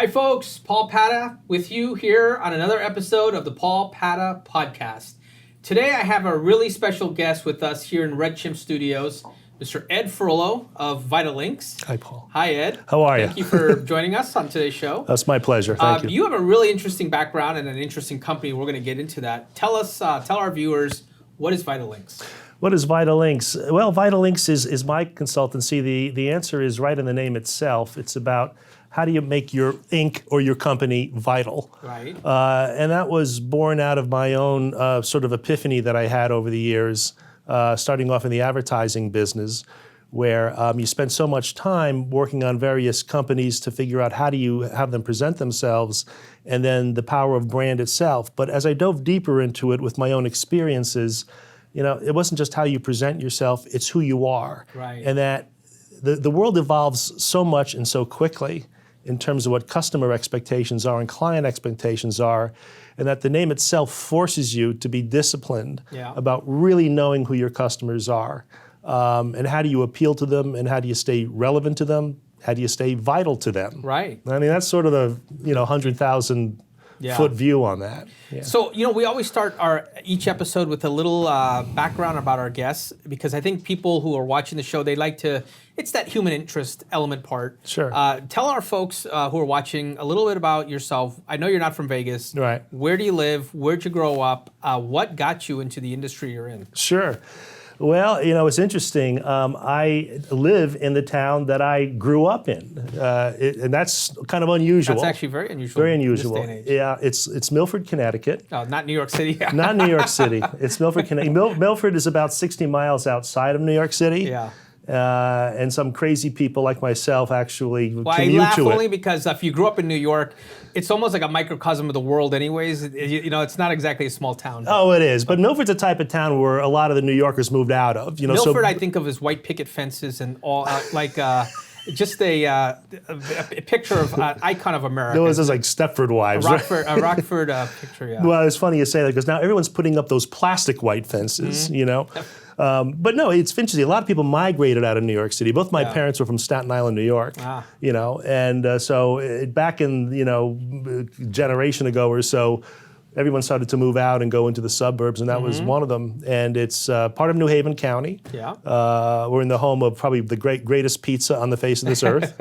Hi folks, Paul Padda with you here on another episode of the Paul Padda Podcast. Today I have a really special guest with us here in Red Chimp Studios, Mr. Ed Faruolo of Vitalinks. Hi, Paul. Hi, Ed. How are you? Thank you for joining us on today's show. That's my pleasure. Thank you. You have a really interesting background and an interesting company. We're going to get into that. Tell our viewers, what is Vitalinks? What is Vitalinks? Well, Vitalinks is my consultancy. The answer is right in the name itself. It's about how do you make your Inc. or your company vital? Right. And that was born out of my own sort of epiphany that I had over the years, starting off in the advertising business, where you spend so much time working on various companies to figure out how do you have them present themselves, and then the power of brand itself. But as I dove deeper into it with my own experiences, you know, it wasn't just how you present yourself, it's who you are. Right. And that the world evolves so much and so quickly in terms of what customer expectations are and client expectations are, and that the name itself forces you to be disciplined about really knowing who your customers are. And how do you appeal to them, and how do you stay relevant to them? How do you stay vital to them? Right. I mean, that's sort of the 100,000 foot view on that. Yeah. So, we always start each episode with a little background about our guests, because I think people who are watching the show, it's that human interest element part. Sure. Tell our folks who are watching a little bit about yourself. I know you're not from Vegas. Right. Where do you live? Where'd you grow up? What got you into the industry you're in? Sure. Well, it's interesting. I live in the town that I grew up in, and that's kind of unusual. That's actually very unusual. Very unusual. In this day and age. Yeah, it's Milford, Connecticut. Oh, not New York City. Not New York City. It's Milford, Connecticut. Milford is about 60 miles outside of New York City. Yeah. And some crazy people like myself actually commute I laugh to it. only because if you grew up in New York, it's almost like a microcosm of the world anyways. It's not exactly a small town. Oh, it is. But Milford's a type of town where a lot of the New Yorkers moved out of. Milford, I think of as white picket fences and all, just a picture of an icon of America. There was this like Stepford Wives. A Rockford picture, yeah. Well, it's funny you say that because now everyone's putting up those plastic white fences, But no, it's interesting. A lot of people migrated out of New York City. Both my parents were from Staten Island, New York. And so back in a generation ago or so, everyone started to move out and go into the suburbs, and that was one of them. And it's part of New Haven County. Yeah. We're in the home of probably the greatest pizza on the face of this earth.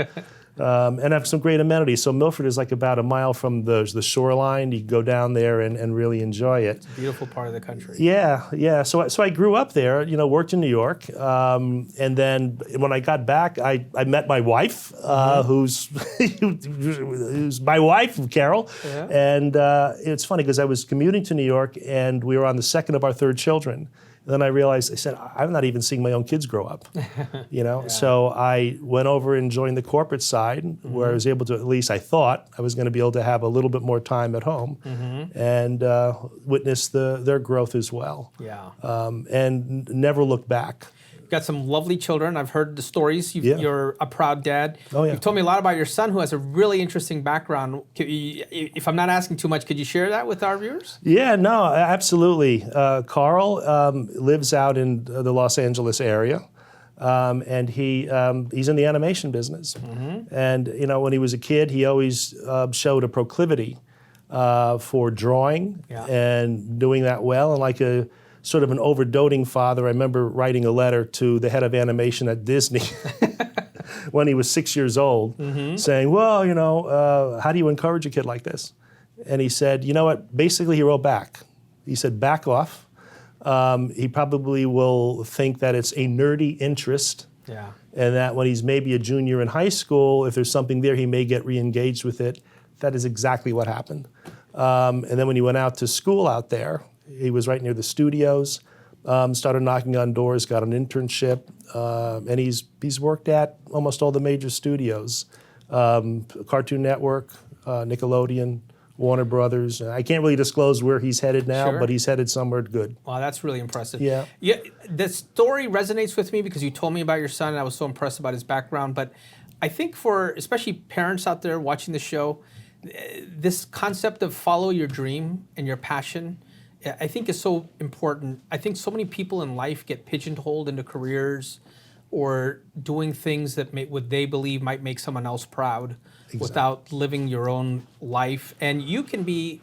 And have some great amenities. So Milford is like about a mile from the shoreline. You can go down there and really enjoy it. It's a beautiful part of the country. Yeah. So I grew up there, worked in New York. And then when I got back, I met my wife, who's my wife, Carol. Yeah. And it's funny because I was commuting to New York, and we were on the second of our third children. And then I realized, I said, I'm not even seeing my own kids grow up, So I went over and joined the corporate side, where I was able to, at least I thought, I was going to be able to have a little bit more time at home and witness their growth as well. Yeah. And never look back. Got some lovely children. I've heard the stories. You're a proud dad. Oh, yeah. You've told me a lot about your son, who has a really interesting background. If I'm not asking too much, could you share that with our viewers? Yeah, no, absolutely. Carl lives out in the Los Angeles area, and he's in the animation business. And when he was a kid, he always showed a proclivity for drawing and doing that well, and like a sort of an over-doting father. I remember writing a letter to the head of animation at Disney when he was 6 years old, saying, well, how do you encourage a kid like this? And he said, you know what? Basically, he wrote back. He said, back off. He probably will think that it's a nerdy interest, and that when he's maybe a junior in high school, if there's something there, he may get re-engaged with it. That is exactly what happened. And then when he went out to school out there, he was right near the studios, started knocking on doors, got an internship, and he's worked at almost all the major studios, Cartoon Network, Nickelodeon, Warner Brothers. I can't really disclose where he's headed now, but he's headed somewhere good. Wow, that's really impressive. Yeah. The story resonates with me because you told me about your son, and I was so impressed about his background. But I think for especially parents out there watching the show, this concept of follow your dream and your passion, I think is so important. I think so many people in life get pigeonholed into careers or doing things that what they believe might make someone else proud without living your own life. And you can be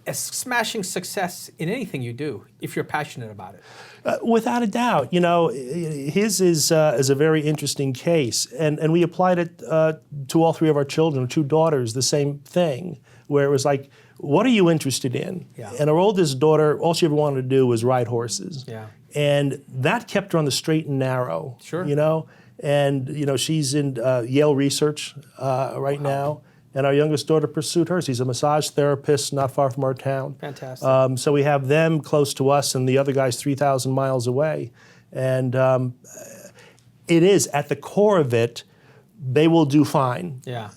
a smashing success in anything you do if you're passionate about it. Without a doubt. His is a very interesting case. And we applied it to all three of our children, 2 daughters, the same thing, where it was like, what are you interested in? Yeah. And our oldest daughter, all she ever wanted to do was ride horses. Yeah. And that kept her on the straight and narrow. Sure. And she's in Yale Research right now. And our youngest daughter pursued hers. He's a massage therapist not far from our town. Fantastic. So we have them close to us, and the other guy's 3,000 miles away. And it is, at the core of it, they will do fine. Yeah.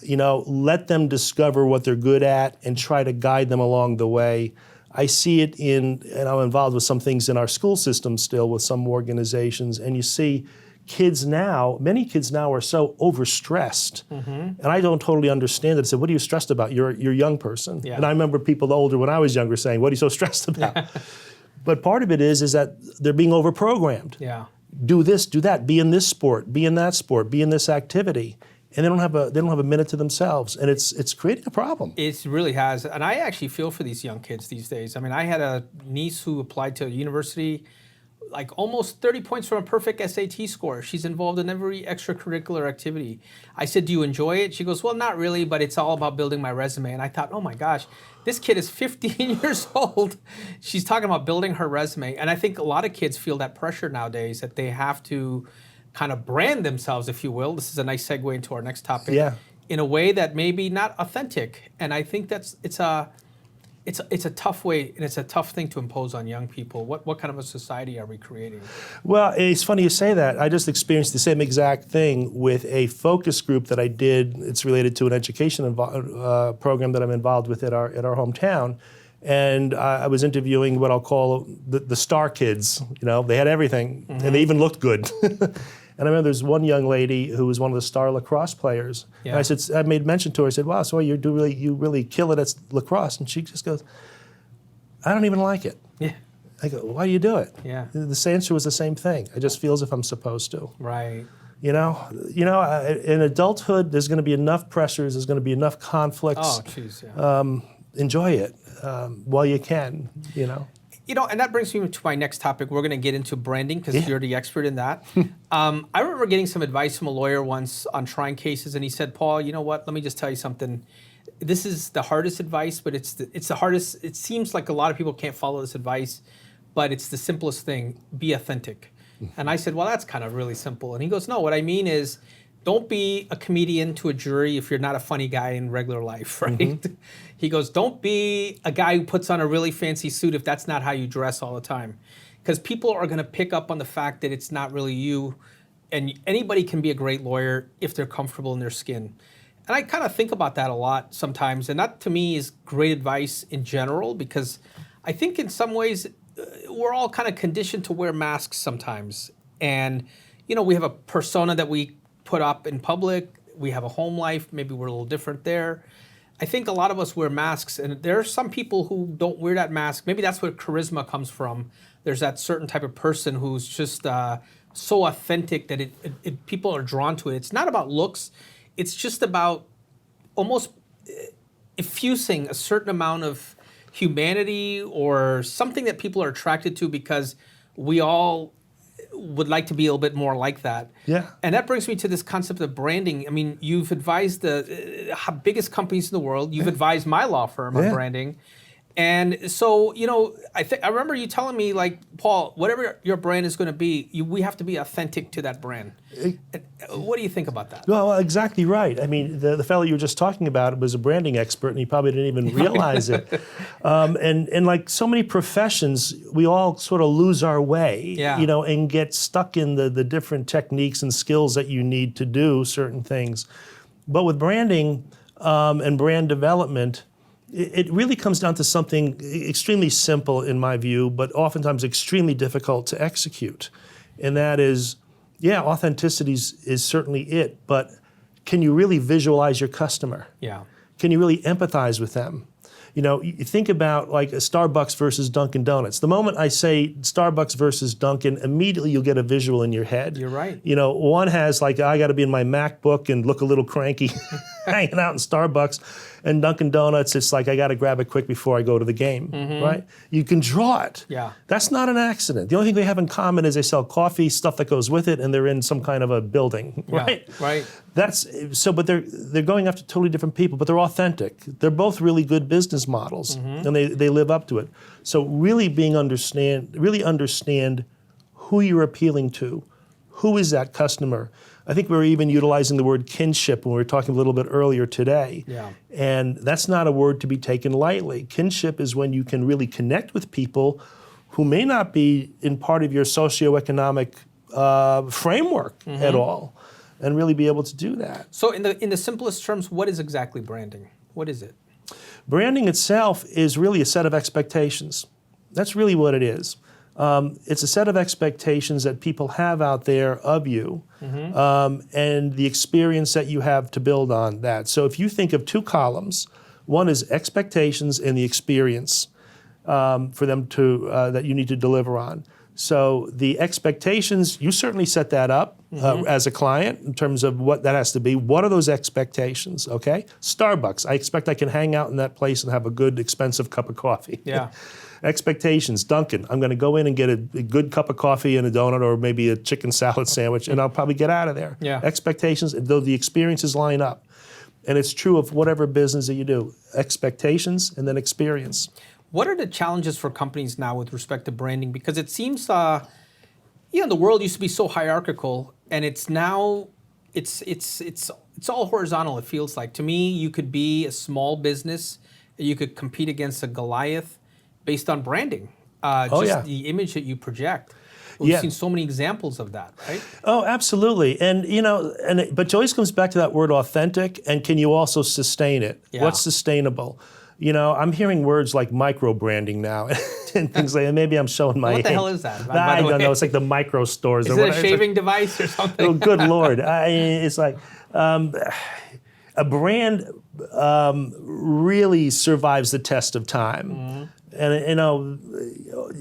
Let them discover what they're good at and try to guide them along the way. I see it and I'm involved with some things in our school system still with some organizations, and you see many kids now are so overstressed. And I don't totally understand it. I said, what are you stressed about? You're a young person. Yeah. And I remember people older when I was younger saying, what are you so stressed about? But part of it is that they're being overprogrammed. Yeah. Do this, do that, be in this sport, be in that sport, be in this activity. And they don't have a minute to themselves. And it's creating a problem. It really has. And I actually feel for these young kids these days. I mean, I had a niece who applied to a university, like almost 30 points from a perfect SAT score. She's involved in every extracurricular activity. I said, do you enjoy it? She goes, well, not really, but it's all about building my resume. And I thought, oh my gosh, this kid is 15 years old. She's talking about building her resume. And I think a lot of kids feel that pressure nowadays that they have to kind of brand themselves, if you will. This is a nice segue into our next topic. Yeah. In a way that may be not authentic. And I think it's a tough way, and it's a tough thing to impose on young people. What kind of a society are we creating? Well, it's funny you say that. I just experienced the same exact thing with a focus group that I did. It's related to an education program that I'm involved with at our hometown. And I was interviewing what I'll call the star kids. They had everything, and they even looked good. And I remember there's one young lady who was one of the star lacrosse players. Yeah. And I made mention to her. I said, "Wow, so you really kill it at lacrosse." And she just goes, "I don't even like it." Yeah. I go, "Why do you do it?" Yeah. The answer was the same thing. I just feel as if I'm supposed to. Right. In adulthood, there's going to be enough pressures. There's going to be enough conflicts. Oh, jeez. Yeah. Enjoy it while you can. And that brings me to my next topic. We're going to get into branding because you're the expert in that. I remember getting some advice from a lawyer once on trying cases, and he said, Paul, you know what? Let me just tell you something. This is the hardest advice, but it's the hardest. It seems like a lot of people can't follow this advice, but it's the simplest thing. Be authentic. And I said, well, that's kind of really simple. And he goes, no, what I mean is, don't be a comedian to a jury if you're not a funny guy in regular life, right? Mm-hmm. He goes, don't be a guy who puts on a really fancy suit if that's not how you dress all the time. Because people are going to pick up on the fact that it's not really you. And anybody can be a great lawyer if they're comfortable in their skin. And I kind of think about that a lot sometimes. And that to me is great advice in general, because I think in some ways we're all kind of conditioned to wear masks sometimes. And, we have a persona that we put up in public. We have a home life. Maybe we're a little different there. I think a lot of us wear masks, and there are some people who don't wear that mask. Maybe that's where charisma comes from. There's that certain type of person who's just so authentic that people are drawn to it. It's not about looks. It's just about almost effusing a certain amount of humanity or something that people are attracted to, because we all would like to be a little bit more like that. Yeah. And that brings me to this concept of branding. I mean, you've advised the biggest companies in the world. You've advised my law firm on branding. And so, I remember you telling me, like, Paul, whatever your brand is going to be, we have to be authentic to that brand. What do you think about that? Well, exactly right. I mean, the fellow you were just talking about was a branding expert, and he probably didn't even realize it. And like so many professions, we all sort of lose our way, and get stuck in the different techniques and skills that you need to do certain things. But with branding and brand development, it really comes down to something extremely simple in my view, but oftentimes extremely difficult to execute. And that is, authenticity is certainly it, but can you really visualize your customer? Yeah. Can you really empathize with them? You know, you think about like a Starbucks versus Dunkin' Donuts. The moment I say Starbucks versus Dunkin', immediately you'll get a visual in your head. You're right. You know, one has like, I got to be in my MacBook and look a little cranky hanging out in Starbucks. And Dunkin' Donuts, it's like, I got to grab it quick before I go to the game, right? You can draw it. Yeah. That's not an accident. The only thing they have in common is they sell coffee, stuff that goes with it, and they're in some kind of a building, right? Yeah, right. That's so, but they're going after totally different people, but they're authentic. They're both really good business models, and they live up to it. So really understand who you're appealing to. Who is that customer? I think we were even utilizing the word kinship when we were talking a little bit earlier today. Yeah. And that's not a word to be taken lightly. Kinship is when you can really connect with people who may not be in part of your socioeconomic framework at all, and really be able to do that. So in the simplest terms, what is exactly branding? What is it? Branding itself is really a set of expectations. That's really what it is. It's a set of expectations that people have out there of you, and the experience that you have to build on that. So if you think of two columns, one is expectations and the experience for them to that you need to deliver on. So the expectations, you certainly set that up as a client in terms of what that has to be. What are those expectations, okay? Starbucks, I expect I can hang out in that place and have a good, expensive cup of coffee. Yeah. Expectations, Dunkin', I'm going to go in and get a good cup of coffee and a donut or maybe a chicken salad sandwich, and I'll probably get out of there. Yeah. Expectations, though the experiences line up. And it's true of whatever business that you do. Expectations and then experience. What are the challenges for companies now with respect to branding? Because it seems, the world used to be so hierarchical, and it's now, it's all horizontal. It feels like to me, you could be a small business, you could compete against a Goliath based on branding, the image that you project. We've seen so many examples of that, right? Oh, absolutely. And but it always comes back to that word authentic, and can you also sustain it? Yeah. What's sustainable? You know, I'm hearing words like micro branding now and things like that. Maybe I'm showing my age. What the hell is that? I don't know. It's like the micro stores. Is it a shaving device or something? Oh, good Lord. It's like a brand really survives the test of time. And,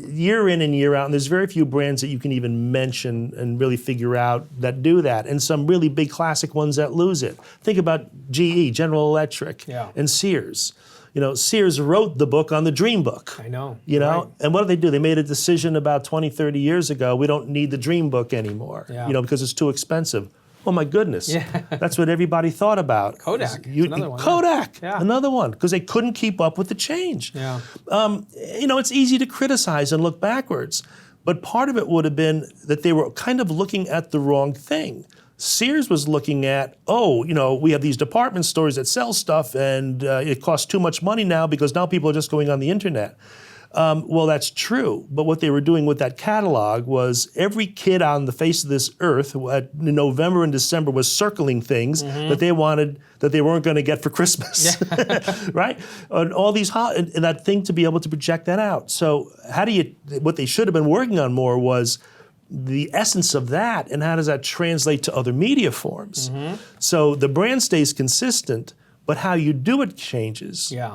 year in and year out, and there's very few brands that you can even mention and really figure out that do that, and some really big classic ones that lose it. Think about GE, General Electric, and Sears. You know, Sears wrote the book on the Dream Book. I know. You know, right. And what did they do? They made a decision about 20, 30 years ago, we don't need the Dream Book anymore, because it's too expensive. Oh my goodness. Yeah. That's what everybody thought about. Kodak, another one. Kodak, yeah. Another one, because they couldn't keep up with the change. Yeah. It's easy to criticize and look backwards, but part of it would have been that they were kind of looking at the wrong thing. Sears was looking at, we have these department stores that sell stuff, and it costs too much money now because now people are just going on the internet. Well, that's true, but what they were doing with that catalog was every kid on the face of this earth in November and December was circling things that they wanted that they weren't going to get for Christmas, right? And all these and that thing to be able to project that out. So what they should have been working on more was the essence of that, and how does that translate to other media forms? So the brand stays consistent, but how you do it changes. Yeah.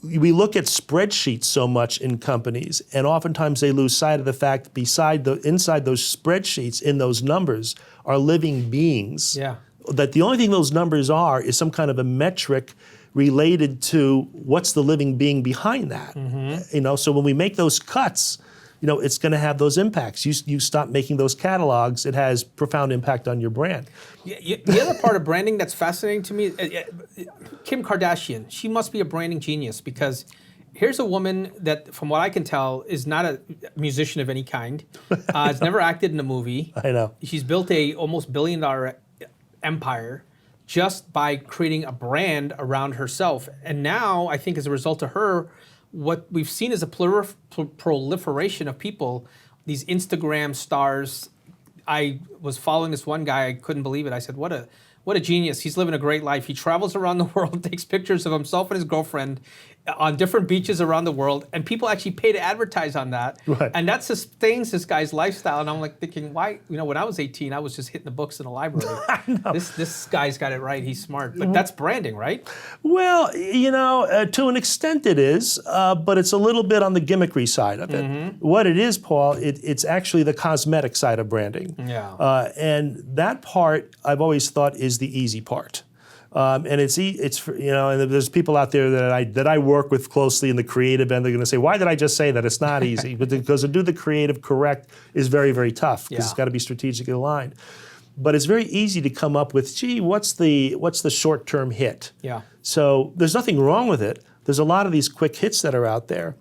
We look at spreadsheets so much in companies, and oftentimes they lose sight of the fact inside those spreadsheets, in those numbers, are living beings. Yeah. That the only thing those numbers are is some kind of a metric related to what's the living being behind that. So when we make those cuts, it's going to have those impacts. You stop making those catalogs, it has profound impact on your brand. The other part of branding that's fascinating to me, Kim Kardashian, she must be a branding genius, because here's a woman that, from what I can tell, is not a musician of any kind, has never acted in a movie. I know. She's built a almost $1 billion empire just by creating a brand around herself. And now, I think as a result of her, what we've seen is a proliferation of people, these Instagram stars. I was following this one guy, I couldn't believe it. I said, what what a genius. He's living a great life. He travels around the world, takes pictures of himself and his girlfriend on different beaches around the world, and people actually pay to advertise on that. Right. And that sustains this guy's lifestyle. And I'm like thinking, why? When I was 18, I was just hitting the books in the library. This guy's got it right. He's smart. But that's branding, right? Well, to an extent it is, but it's a little bit on the gimmickry side of it. What it is, Paul, it's actually the cosmetic side of branding. Yeah. And that part, I've always thought, is the easy part. And and there's people out there that I work with closely in the creative end. They're going to say, "Why did I just say that?" It's not easy, because to do the creative correct is very, very tough, because it's got to be strategically aligned. But it's very easy to come up with, what's the short-term hit? Yeah. So there's nothing wrong with it. There's a lot of these quick hits that are out there.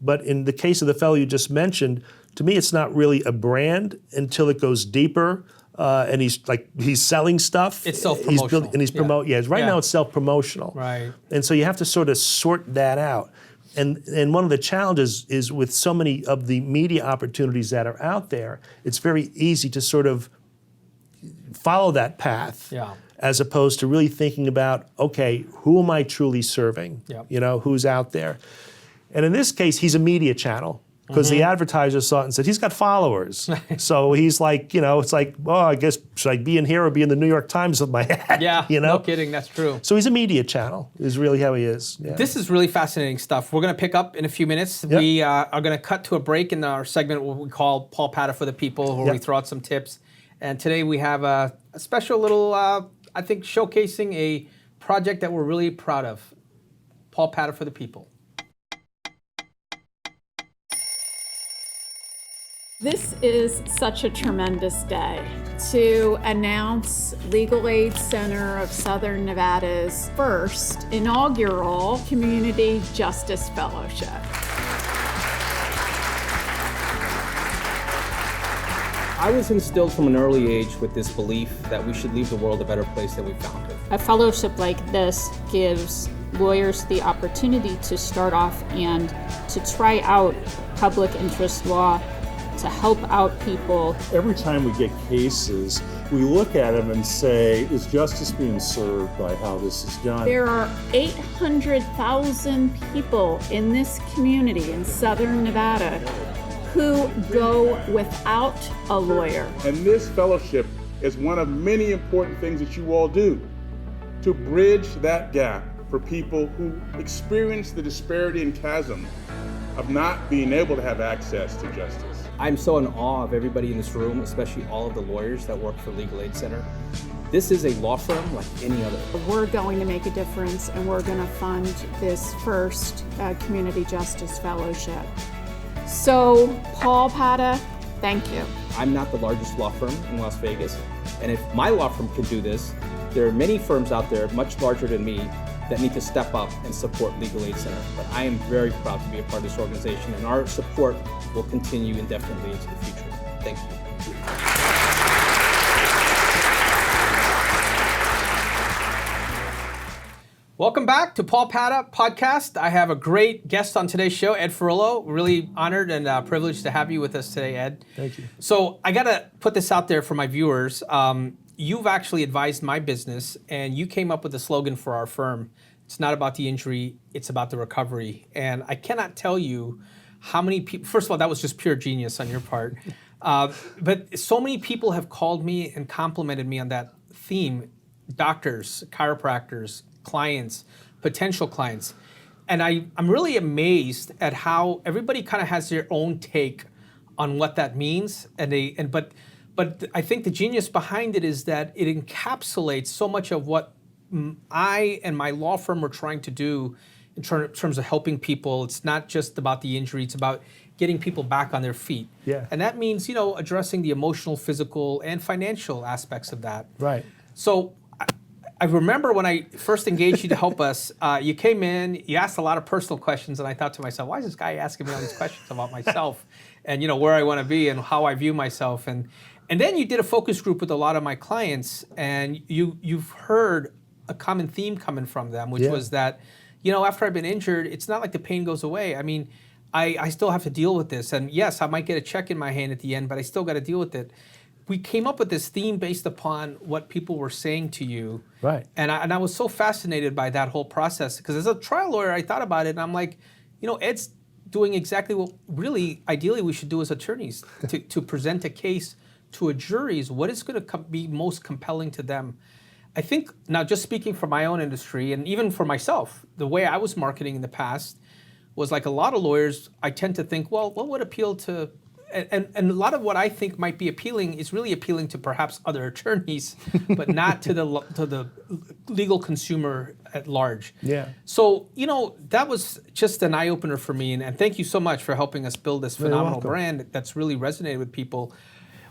But in the case of the fellow you just mentioned, to me, it's not really a brand until it goes deeper. And he's selling stuff. It's self-promotional. He's promoting. Yeah. Right now it's self-promotional. Right. And so you have to sort of sort that out. And one of the challenges is, with so many of the media opportunities that are out there, it's very easy to sort of follow that path. Yeah. As opposed to really thinking about, okay, who am I truly serving? Yep. Who's out there? And in this case, he's a media channel. Because the advertiser saw it and said, he's got followers. So he's like, it's like, I guess, should I be in here or be in the New York Times with my ad? Yeah, no kidding, that's true. So he's a media channel, is really how he is. Yeah. This is really fascinating stuff. We're going to pick up in a few minutes. Yep. We are going to cut to a break in our segment, what we call Paul Padda for the People, where we throw out some tips. And today we have a special little, I think, showcasing a project that we're really proud of. Paul Padda for the People. This is such a tremendous day to announce Legal Aid Center of Southern Nevada's first inaugural Community Justice Fellowship. I was instilled from an early age with this belief that we should leave the world a better place than we found it. A fellowship like this gives lawyers the opportunity to start off and to try out public interest law to help out people. Every time we get cases, we look at them and say, is justice being served by how this is done? There are 800,000 people in this community in Southern Nevada who go without a lawyer. And this fellowship is one of many important things that you all do to bridge that gap for people who experience the disparity and chasm of not being able to have access to justice. I'm so in awe of everybody in this room, especially all of the lawyers that work for Legal Aid Center. This is a law firm like any other. We're going to make a difference, and we're going to fund this first Community Justice Fellowship. So, Paul Padda, thank you. I'm not the largest law firm in Las Vegas, and if my law firm can do this, there are many firms out there much larger than me that need to step up and support Legal Aid Center. But I am very proud to be a part of this organization, and our support will continue indefinitely into the future. Thank you. Welcome back to Paul Padda Podcast. I have a great guest on today's show, Ed Faruolo. Really honored and privileged to have you with us today, Ed. Thank you. So I got to put this out there for my viewers. You've actually advised my business, and you came up with a slogan for our firm. It's not about the injury, it's about the recovery. And I cannot tell you how many people, first of all, that was just pure genius on your part. But so many people have called me and complimented me on that theme. Doctors, chiropractors, clients, potential clients. And I'm really amazed at how everybody kind of has their own take on what that means. But I think the genius behind it is that it encapsulates so much of what I and my law firm were trying to do in terms of helping people. It's not just about the injury, it's about getting people back on their feet. Yeah. And that means, addressing the emotional, physical, and financial aspects of that. Right. So I remember when I first engaged you to help us, you came in, you asked a lot of personal questions, and I thought to myself, why is this guy asking me all these questions about myself and where I want to be and how I view myself? And then you did a focus group with a lot of my clients, and you've heard a common theme coming from them, which was that, after I've been injured, it's not like the pain goes away. I mean, I still have to deal with this. And yes, I might get a check in my hand at the end, but I still got to deal with it. we came up with this theme based upon what people were saying to you. Right. And I was so fascinated by that whole process because as a trial lawyer, I thought about it and I'm like, Ed's doing exactly what really ideally we should do as attorneys to present a case to a jury is what is going to be most compelling to them. I think now just speaking for my own industry and even for myself, the way I was marketing in the past was like a lot of lawyers, I tend to think, well, what would appeal to, and a lot of what I think might be appealing is really appealing to perhaps other attorneys, but not to the legal consumer at large. Yeah. So, that was just an eye-opener for me, and thank you so much for helping us build this phenomenal brand that's really resonated with people.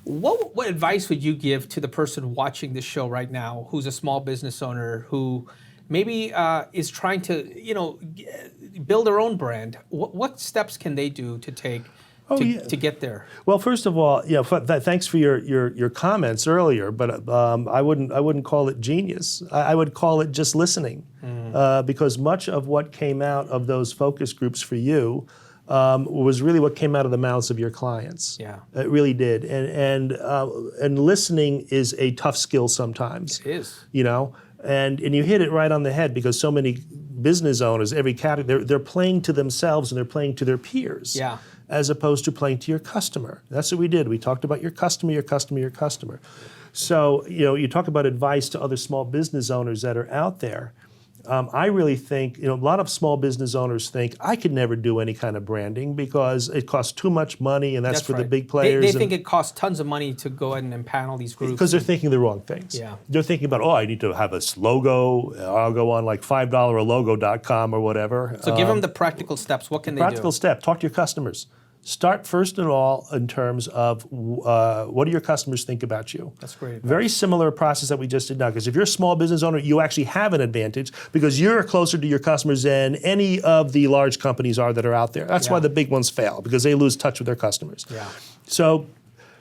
What advice would you give to the person watching this show right now who's a small business owner who maybe is trying to, build their own brand? What steps can they do to take to get there? Well, first of all, thanks for your comments earlier, but I wouldn't call it genius. I would call it just listening, because much of what came out of those focus groups for you was really what came out of the mouths of your clients. Yeah, it really did, and listening is a tough skill sometimes. It is. And you hit it right on the head because so many business owners, every category, they're playing to themselves and they're playing to their peers. Yeah. As opposed to playing to your customer. That's what we did. We talked about your customer, your customer, your customer. So, you talk about advice to other small business owners that are out there. I really think, a lot of small business owners think, I could never do any kind of branding because it costs too much money and that's for the big players. They think it costs tons of money to go ahead and empanel these groups. Because they're thinking the wrong things. Yeah. They're thinking about, I need to have a logo. I'll go on like $5alogo.com or whatever. So give them the practical steps. What can they do? Practical step, talk to your customers. Start first and all in terms of what do your customers think about you? That's great. Very similar process that we just did now, because if you're a small business owner, you actually have an advantage because you're closer to your customers than any of the large companies are that are out there. That's why the big ones fail, because they lose touch with their customers. Yeah. So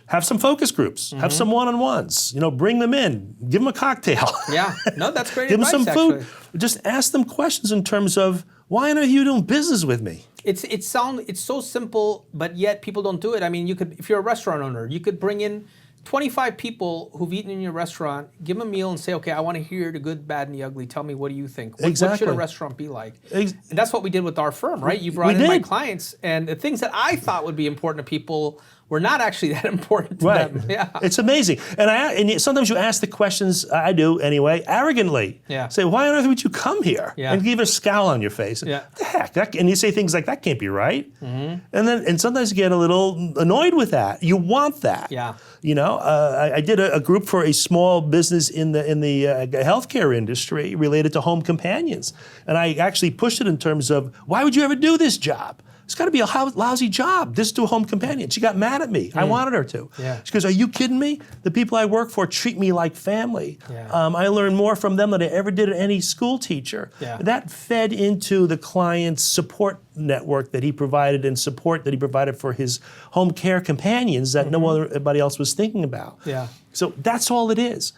have some focus groups, have some one-on-ones, bring them in, give them a cocktail. Yeah, no, that's great Give advice, them some food. actually. Just ask them questions in terms of, why are you doing business with me? It's so simple, but yet people don't do it. I mean, if you're a restaurant owner, you could bring in 25 people who've eaten in your restaurant, give them a meal and say, okay, I want to hear the good, bad, and the ugly. Tell me, what do you think? What should a restaurant be like? And that's what we did with our firm, right? You brought in my clients, and the things that I thought would be important to people were not actually that important to them. Yeah. It's amazing. And sometimes you ask the questions, I do anyway, arrogantly. Yeah. Say, why on earth would you come here? Yeah. And give a scowl on your face. Yeah. What the heck? And you say things like, that can't be right. Mm-hmm. And sometimes you get a little annoyed with that. You want that. Yeah. I did a group for a small business in the healthcare industry related to home companions. And I actually pushed it in terms of, why would you ever do this job? It's got to be a lousy job, this to a home companion. She got mad at me. I wanted her to. Yeah. She goes, are you kidding me? The people I work for treat me like family. Yeah. I learned more from them than I ever did at any school teacher. Yeah. That fed into the client's support network that he provided and support that he provided for his home care companions that nobody else was thinking about. Yeah. So that's all it is.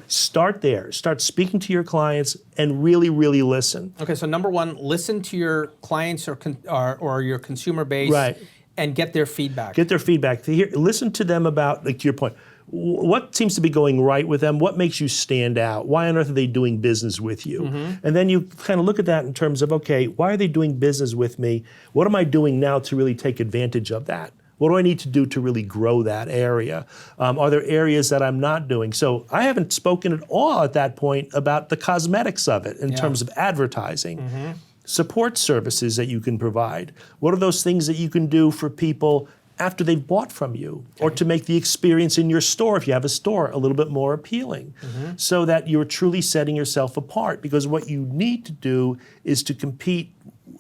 Start there. Start speaking to your clients and really, really listen. Okay, so number one, listen to your clients or your consumer base, right, and get their feedback. Get their feedback. Listen to them about, like, to your point, what seems to be going right with them? What makes you stand out? Why on earth are they doing business with you? Mm-hmm. And then you kind of look at that in terms of, okay, why are they doing business with me? What am I doing now to really take advantage of that? What do I need to do to really grow that area? Are there areas that I'm not doing? So I haven't spoken at all at that point about the cosmetics of it in terms of advertising, support services that you can provide. What are those things that you can do for people after they've bought from you, or to make the experience in your store, if you have a store, a little bit more appealing, so that you're truly setting yourself apart? Because what you need to do is to compete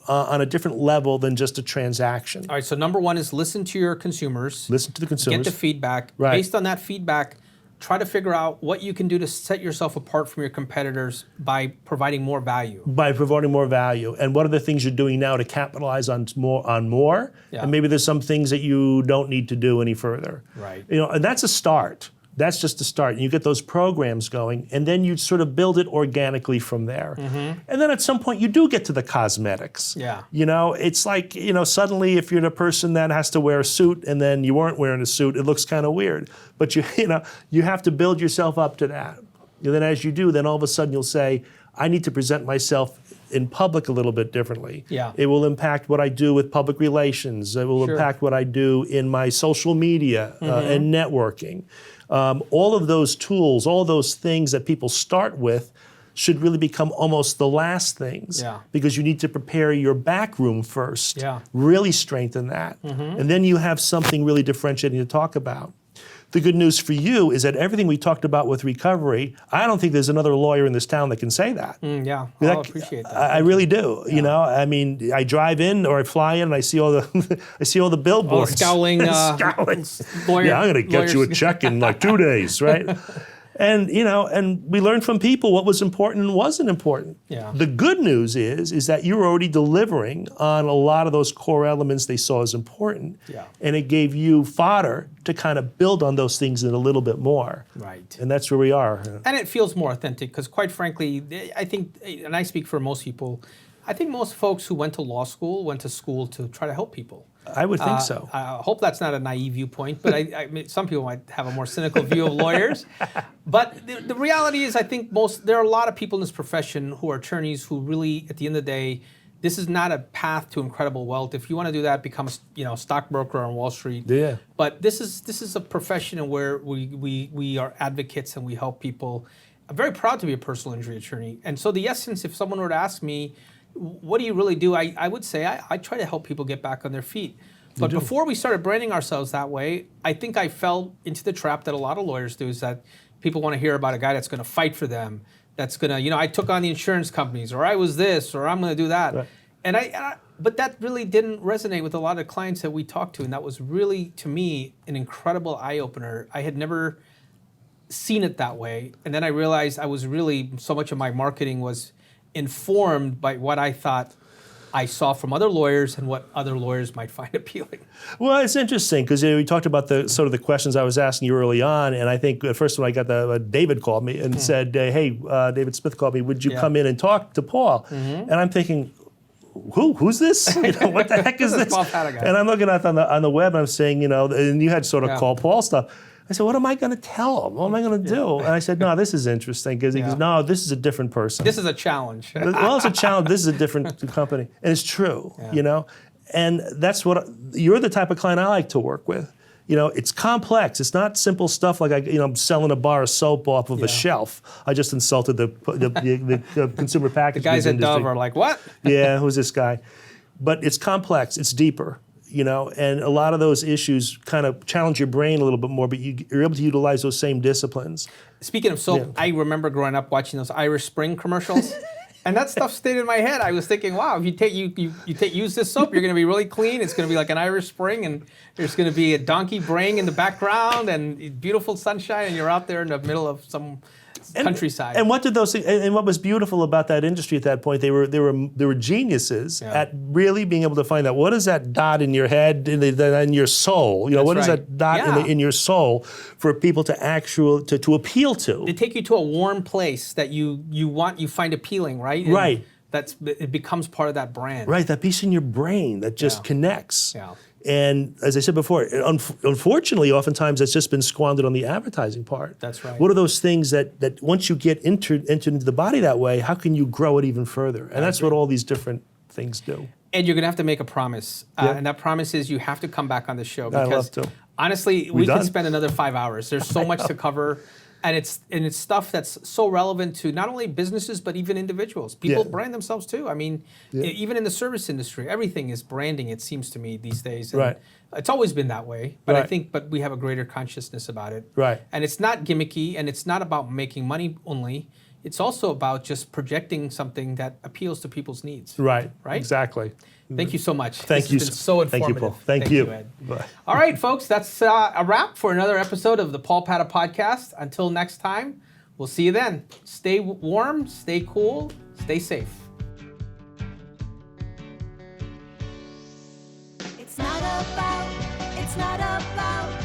on a different level than just a transaction. All right, so number one is listen to your consumers. Listen to the consumers. Get the feedback. Right. Based on that feedback, try to figure out what you can do to set yourself apart from your competitors by providing more value. By providing more value. And what are the things you're doing now to capitalize on more? Yeah. And maybe there's some things that you don't need to do any further. Right. And that's a start. That's just the start. And you get those programs going, and then you sort of build it organically from there. And then at some point, you do get to the cosmetics. Yeah. You know, it's like, you know, suddenly if you're the person that has to wear a suit and then you weren't wearing a suit, it looks kind of weird. But you have to build yourself up to that. And then as you do, then all of a sudden you'll say, I need to present myself in public a little bit differently. Yeah. It will impact what I do with public relations. It will impact what I do in my social media and networking. All of those tools, all those things that people start with should really become almost the last things, because you need to prepare your back room first, really strengthen that. And then you have something really differentiating to talk about. The good news for you is that everything we talked about with recovery, I don't think there's another lawyer in this town that can say that. Yeah, I appreciate that. I really do. You know, I mean, I drive in or I fly in and I see all the billboards. Scowling, lawyer, yeah, I'm going to get you a check in like 2 days, right? And you know, and we learned from people what was important and wasn't important. Yeah. The good news is that you're already delivering on a lot of those core elements they saw as important. Yeah. And it gave you fodder to kind of build on those things a little bit more. Right. And that's where we are. And it feels more authentic because, quite frankly, I think, and I speak for most people, I think most folks who went to law school went to school to try to help people. I would think so. I hope that's not a naive viewpoint, but I mean, some people might have a more cynical view of lawyers. But the reality is, I think there are a lot of people in this profession who are attorneys who really, at the end of the day, this is not a path to incredible wealth. If you want to do that, become a stockbroker on Wall Street. Yeah. But this is a profession where we are advocates and we help people. I'm very proud to be a personal injury attorney. And so the essence, if someone were to ask me, what do you really do? I would say I try to help people get back on their feet. But before we started branding ourselves that way, I think I fell into the trap that a lot of lawyers do, is that people want to hear about a guy that's going to fight for them, that's going to, I took on the insurance companies, or I was this, or I'm going to do that. Right. And but that really didn't resonate with a lot of clients that we talked to, and that was really, to me, an incredible eye-opener. I had never seen it that way, and then I realized I was really, so much of my marketing was informed by what I thought I saw from other lawyers and what other lawyers might find appealing. Well, it's interesting because we talked about the questions I was asking you early on, and I think at first when I got David called me and said, "Hey, David Smith called me. Would you come in and talk to Paul?" And I'm thinking, who's this? What the heck is this? Paul Padda guy. And I'm looking at on the web and I'm saying, and you had sort of call Paul stuff. I said, what am I going to tell him? What am I going to do? And I said, no, this is interesting. Because he goes, no, this is a different person. This is a challenge. Well, it's a challenge. This is a different company. And it's true, And that's you're the type of client I like to work with. It's complex. It's not simple stuff like I'm selling a bar of soap off of a shelf. I just insulted the consumer packaging The guys at industry. Dove are like, what? Yeah, who's this guy? But it's complex. It's deeper. And a lot of those issues kind of challenge your brain a little bit more, but you're able to utilize those same disciplines. Speaking of soap, I remember growing up watching those Irish Spring commercials, and that stuff stayed in my head. I was thinking, wow, if you use this soap, you're going to be really clean. It's going to be like an Irish Spring, and there's going to be a donkey braying in the background, and beautiful sunshine, and you're out there in the middle of some countryside. And what did those things? And what was beautiful about that industry at that point? They were geniuses at really being able to find out what is that dot in your head, in your soul. What is that dot in your soul for people to appeal to? They take you to a warm place that you find appealing, right? Right. It becomes part of that brand. Right. That piece in your brain that just connects. Yeah. And as I said before, unfortunately, oftentimes that's just been squandered on the advertising part. That's right. What are those things that once you get entered into the body that way, how can you grow it even further? And that's what all these different things do. And you're going to have to make a promise. And that promise is you have to come back on the show. Because I'd love to. Honestly, we could spend another 5 hours. There's so much to cover. And it's stuff that's so relevant to not only businesses, but even individuals. People brand themselves too. I mean, even in the service industry, everything is branding, it seems to me, these days. And right. It's always been that way. But I think we have a greater consciousness about it. Right. And it's not gimmicky, and it's not about making money only. It's also about just projecting something that appeals to people's needs. Right. Right? Exactly. Thank you so much. Thank you. This has been so informative. Thank you, Paul. Thank you. Ed. Bye. All right, folks, that's a wrap for another episode of the Paul Padda Podcast. Until next time, we'll see you then. Stay warm, stay cool, stay safe. It's not about